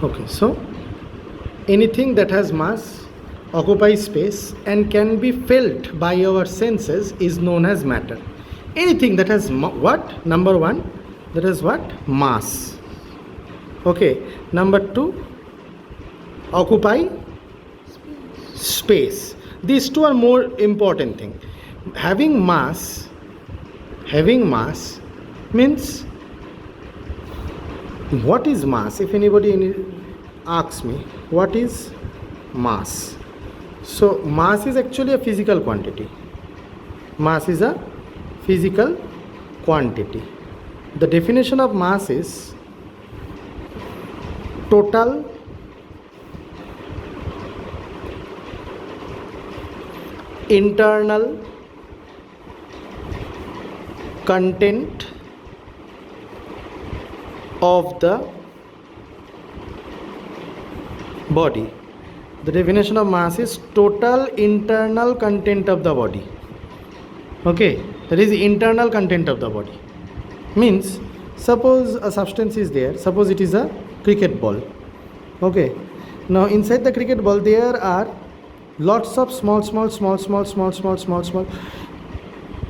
Okay, so anything that has mass occupies space and can be felt by our senses is known as matter. Anything that has what? Number one, that is what? Mass. Okay, number two, occupy space. These two are more important thing. Having mass means, what is mass? If anybody asks me what is mass, so mass is actually a physical quantity. Mass is a physical quantity. The definition of mass is total internal content of the body. The definition of mass is total internal content of the body. Okay, that is the internal content of the body. Means, suppose a substance is there, suppose it is a cricket ball. Okay, now inside the cricket ball there are lots of small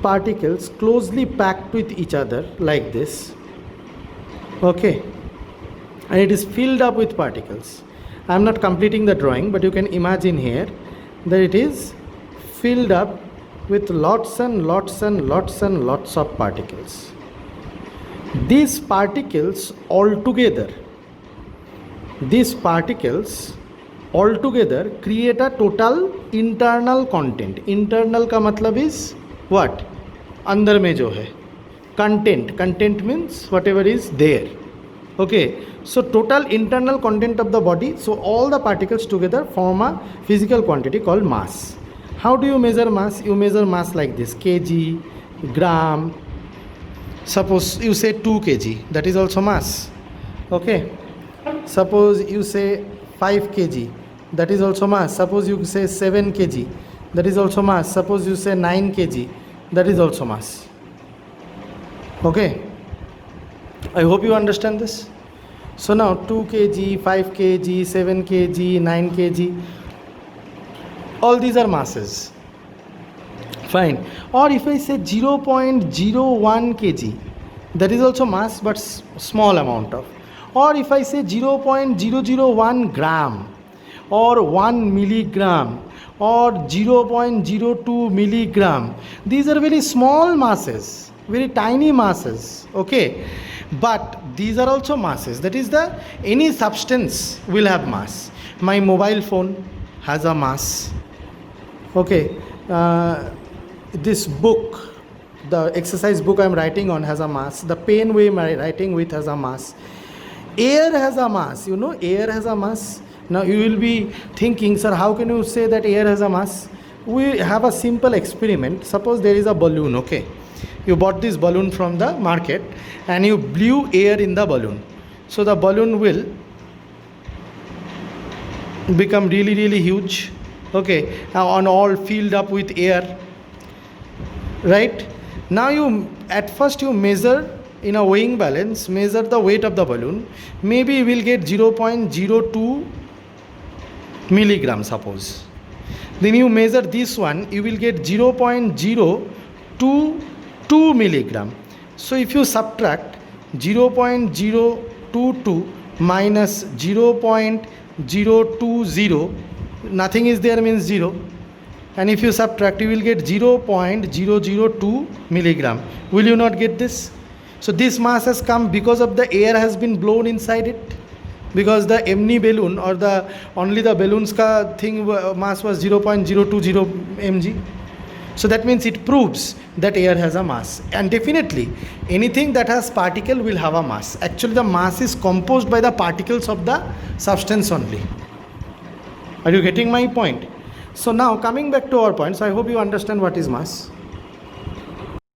particles closely packed with each other like this. Okay, and it is filled up with particles. I am not completing the drawing, but you can imagine here that it is filled up with lots of particles. These particles altogether create a total internal content. Internal का मतलब is what? अंदर में जो है content means whatever is there. Okay, so total internal content of the body, so all the particles together form a physical quantity called mass. How do you measure mass? You measure mass like this: kg, gram. Suppose you say 2 kg, that is also mass. Okay, suppose you say 5 kg, that is also mass. Suppose you say 7 kg, that is also mass. Suppose you say 9 kg, that is also mass. Okay, I hope you understand this. So now 2 kg, 5 kg, 7 kg, 9 kg, all these are masses. Fine. Or if I say 0.01 kg, that is also mass, but small amount of. Or if I say 0.001 gram or 1 milligram or 0.02 milligram, these are very small masses, very tiny masses. Okay, but these are also masses. That is, the any substance will have mass. My mobile phone has a mass. Okay, this book, the exercise book I am writing on, has a mass. The pen we am writing with has a mass. Air has a mass. You know, air has a mass. Now you will be thinking, sir, how can you say that air has a mass? We have a simple experiment. Suppose there is a balloon. Okay, you bought this balloon from the market and you blew air in the balloon. So the balloon will become really huge. Okay, and all filled up with air. Right? Now at first you measure in a weighing balance, measure the weight of the balloon. Maybe you will get 0.02 milligram, suppose. Then you measure this one, you will get 0.022 milligram. So if you subtract 0.022 minus 0.020, nothing is there, means 0. And if you subtract, you will get 0.002 milligram. Will you not get this? So this mass has come because of the air has been blown inside it. Because the emni balloon or the only the balloons ka thing mass was 0.020 mg. So that means it proves that air has a mass. And definitely anything that has particle will have a mass. Actually the mass is composed by the particles of the substance only. Are you getting my point? So now coming back to our point, so I hope you understand what is mass.